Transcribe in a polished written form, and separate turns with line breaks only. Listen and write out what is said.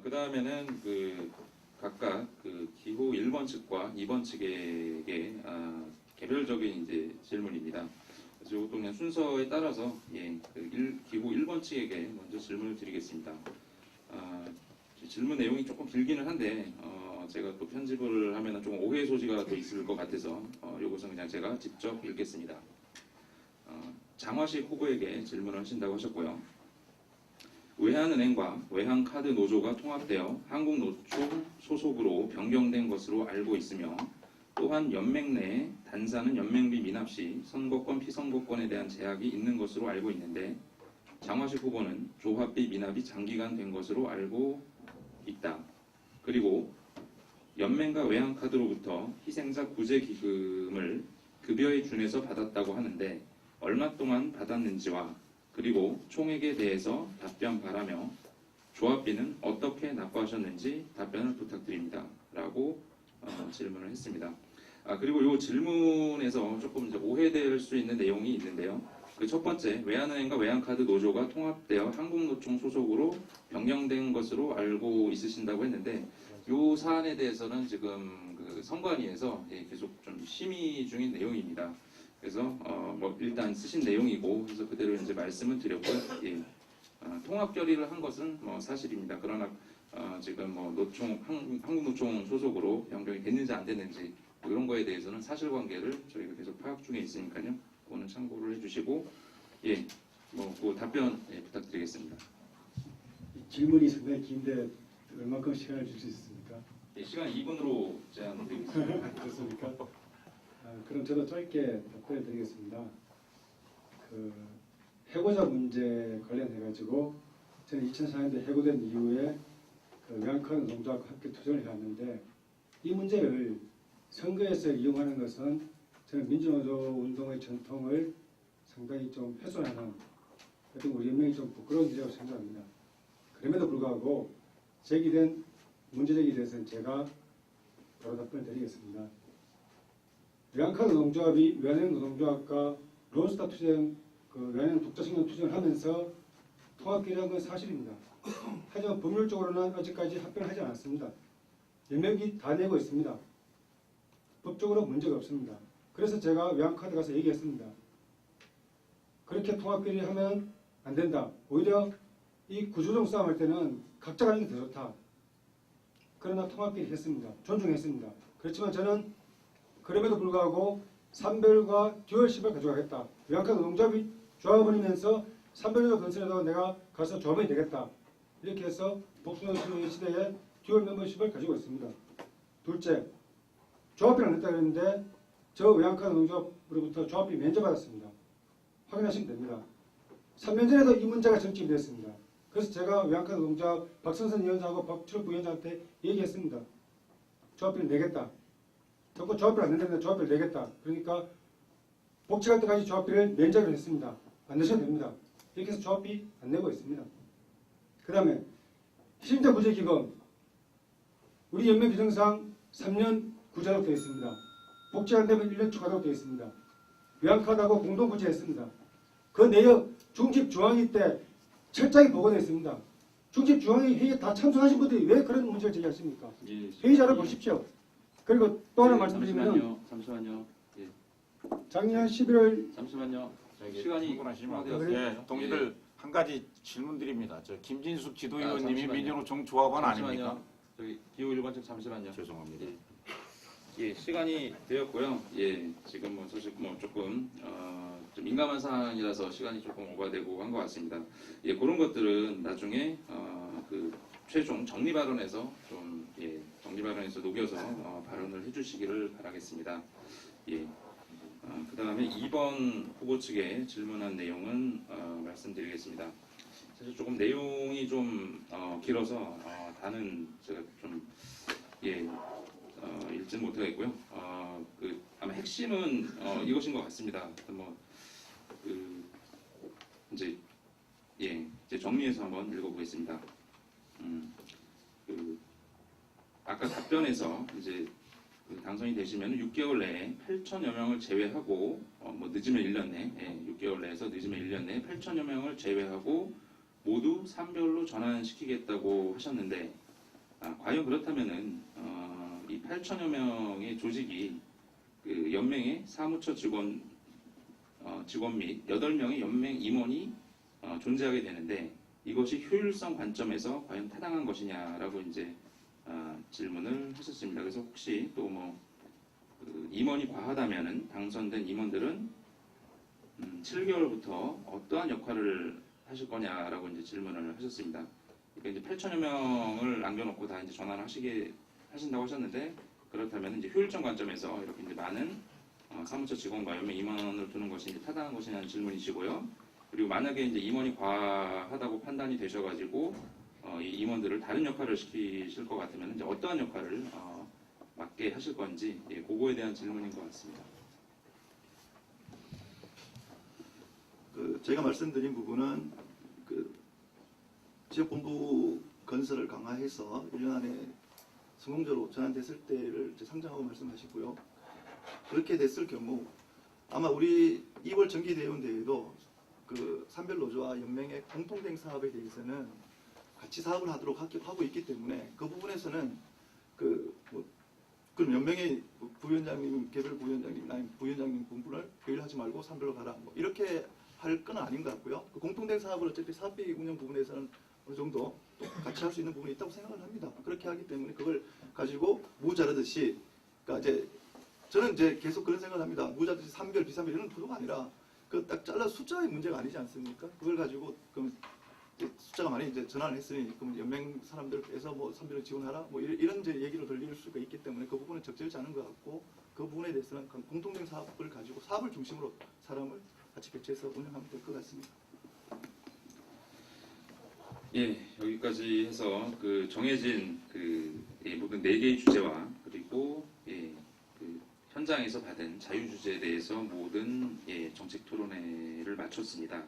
그 다음에는 각각 기호 1번 측과 2번 측에게 개별적인 이제 질문입니다. 그래서 이것도 그냥 순서에 따라서 기호 1번 측에게 먼저 질문을 드리겠습니다. 질문 내용이 조금 길기는 한데 제가 또 편집을 하면 조금 오해 소지가 또 있을 것 같아서 이것은 그냥 제가 직접 읽겠습니다. 장화식 후보에게 질문을 하신다고 하셨고요. 외환은행과 외환카드노조가 통합되어 한국노총 소속으로 변경된 것으로 알고 있으며 또한 연맹 내에 단사는 연맹비 미납 시 선거권, 피선거권에 대한 제약이 있는 것으로 알고 있는데 장화식 후보는 조합비 미납이 장기간 된 것으로 알고 있다. 그리고 연맹과 외환카드로부터 희생자 구제기금을 급여에 준해서 받았다고 하는데 얼마 동안 받았는지와 그리고 총액에 대해서 답변 바라며 조합비는 어떻게 납부하셨는지 답변을 부탁드립니다. 라고 질문을 했습니다. 그리고 이 질문에서 조금 이제 오해될 수 있는 내용이 있는데요. 첫 번째, 외환은행과 외환카드 노조가 통합되어 한국노총 소속으로 변경된 것으로 알고 있으신다고 했는데 이 사안에 대해서는 지금 선관위에서 계속 좀 심의 중인 내용입니다. 그래서 일단 쓰신 내용이고 그래서 그대로 이제 말씀을 드렸고요. 통합 결의를 한 것은 사실입니다. 그러나 지금 한국노총 소속으로 변경이 됐는지 안 됐는지 이런 거에 대해서는 사실관계를 저희가 계속 파악 중에 있으니까요. 그거는 참고를 해주시고 그 답변 부탁드리겠습니다.
질문이 상당히 긴데 얼마큼 시간을 줄 수 있습니까?
시간 2분으로 제한드리겠습니다.
그렇습니까? 그럼 저도 짧게 답변을 드리겠습니다. 해고자 문제 관련해가지고 저는 2004년도에 해고된 이후에 외환카드 노조하고 함께 투쟁을 해왔는데 이 문제를 선거에서 이용하는 것은 저는 민주노조 운동의 전통을 상당히 좀 훼손하는 어떤 우리 연맹이 좀 부끄러운 일이라고 생각합니다. 그럼에도 불구하고 제기된 문제제기에 대해서는 제가 바로 답변을 드리겠습니다. 외환카드 노동조합이 외환은행 노동조합과 론스타 투쟁, 외환은행 독자신경 투쟁을 하면서 통합 결의한 건 사실입니다. 하지만 법률적으로는 아직까지 합병하지 않았습니다. 연맹비 다 내고 있습니다. 법적으로 문제가 없습니다. 그래서 제가 외환카드 가서 얘기했습니다. 그렇게 통합 결의하면 안 된다. 오히려 이 구조적 싸움할 때는 각자 가는 게 더 좋다. 그러나 통합 결의 했습니다. 존중했습니다. 그렇지만 저는 그럼에도 불구하고 산별과 듀얼십을 가져가겠다. 외환카드 노동조합이 조합원이면서 산별적 건설에도 내가 가서 조합원이 되겠다. 이렇게 해서 복수노동의 시대에 듀얼 멤버십을 가지고 있습니다. 둘째, 조합비를 안 냈다 그랬는데 저 외환카드 노동조합으로부터 조합비 면제받았습니다. 확인하시면 됩니다. 3년 전에도 이 문제가 정립이 됐습니다. 그래서 제가 외환카드 노동조합 박성선 위원장하고 박철 부위원장한테 얘기했습니다. 조합비를 내겠다. 자꾸 조합비를 안 낸다는데 조합비를 내겠다. 그러니까 복직할 때까지 조합비를 면제를 했습니다. 안 내셔도 됩니다. 이렇게 해서 조합비 안 내고 있습니다. 그 다음에 희생자 구제기금 우리 연맹 규정상 3년 구제하도록 되어 있습니다. 복직 안 되면 1년 추가하도록 되어 있습니다. 외환카드하고 공동 구제했습니다. 그 내역 중집 중앙위 때 철저하게 보고되어 있습니다. 중집 중앙위 회의에 다 참석하신 분들이 왜 그런 문제를 제기하십니까? 회의자를 보십시오. 그리고 또 하나 말씀드리면
잠시만요.
작년 11월
잠시만요. 시간이
충분하시면 동의들 한 가지 질문 드립니다. 김진숙 지도위원님이 민주노총 조합원 아닙니까?
저기 기호 1번 측 잠시만요.
죄송합니다.
시간이 되었고요. 지금 사실 조금 좀 민감한 사안이라서 시간이 조금 오버되고 한 것 같습니다. 그런 것들은 나중에 최종 정리 발언에서 좀 정리 발언에서 녹여서 발언을 해주시기를 바라겠습니다. 그 다음에 2번 후보 측에 질문한 내용은 말씀드리겠습니다. 사실 조금 내용이 좀 길어서 다는 제가 좀 읽지는 못하겠고요. 아마 핵심은 이것인 것 같습니다. 이제 정리해서 한번 읽어보겠습니다. 아까 답변에서 이제 당선이 되시면 6개월 내에 8천여 명을 제외하고 늦으면 1년 내 6개월 내에서 늦으면 1년 내에 8천여 명을 제외하고 모두 산별로 전환시키겠다고 하셨는데 과연 그렇다면은 이 8천여 명의 조직이 그 연맹의 사무처 직원 및 8명의 연맹 임원이 존재하게 되는데 이것이 효율성 관점에서 과연 타당한 것이냐라고 이제 질문을 하셨습니다. 그래서 혹시 또 그 임원이 과하다면은 당선된 임원들은 7개월부터 어떠한 역할을 하실 거냐라고 이제 질문을 하셨습니다. 그러니까 이제 8천여 명을 남겨놓고 다 이제 전환을 하신다고 하셨는데 그렇다면 이제 효율적 관점에서 이렇게 이제 많은 사무처 직원과 연맹 임원을 두는 것이 이제 타당한 것이냐는 질문이시고요. 그리고 만약에 이제 임원이 과하다고 판단이 되셔가지고 이 임원들을 다른 역할을 시키실 것 같으면 이제 어떠한 역할을 맡게 하실 건지 그거에 대한 질문인 것 같습니다.
제가 말씀드린 부분은 지역본부 건설을 강화해서 1년 안에 성공적으로 전환됐을 때를 이제 상정하고 말씀하시고요. 그렇게 됐을 경우 아마 우리 2월 정기대의원대회도 산별노조와 연맹의 공통된 사업에 대해서는 같이 사업을 하도록 하고 있기 때문에 그 부분에서는 그럼 연맹의 부위원장님, 개별 부위원장님, 아니 부위원장님 분분을 조율하지 말고 산별로 가라. 이렇게 할 건 아닌 것 같고요. 공통된 사업을 어차피 사업비 운영 부분에서는 어느 정도 또 같이 할 수 있는 부분이 있다고 생각을 합니다. 그렇게 하기 때문에 그걸 가지고 무자르듯이, 그러니까 이제 저는 이제 계속 그런 생각을 합니다. 무자르듯이 산별, 비산별 이런 구도가 아니라 딱 잘라 숫자의 문제가 아니지 않습니까? 그걸 가지고 그럼 숫자가 많이 이제 전환을 했으니 그럼 연맹 사람들께서 산별을 지원하라 이런 이제 얘기로 들릴 수가 있기 때문에 그 부분은 적절치 않은 것 같고 그 부분에 대해서는 공통된 사업을 가지고 사업을 중심으로 사람을 같이 배치해서 운영하면 될 것 같습니다.
예, 여기까지 해서 정해진 모든 4개의 주제와 그리고 현장에서 받은 자유 주제에 대해서 모든 정책 토론회를 마쳤습니다.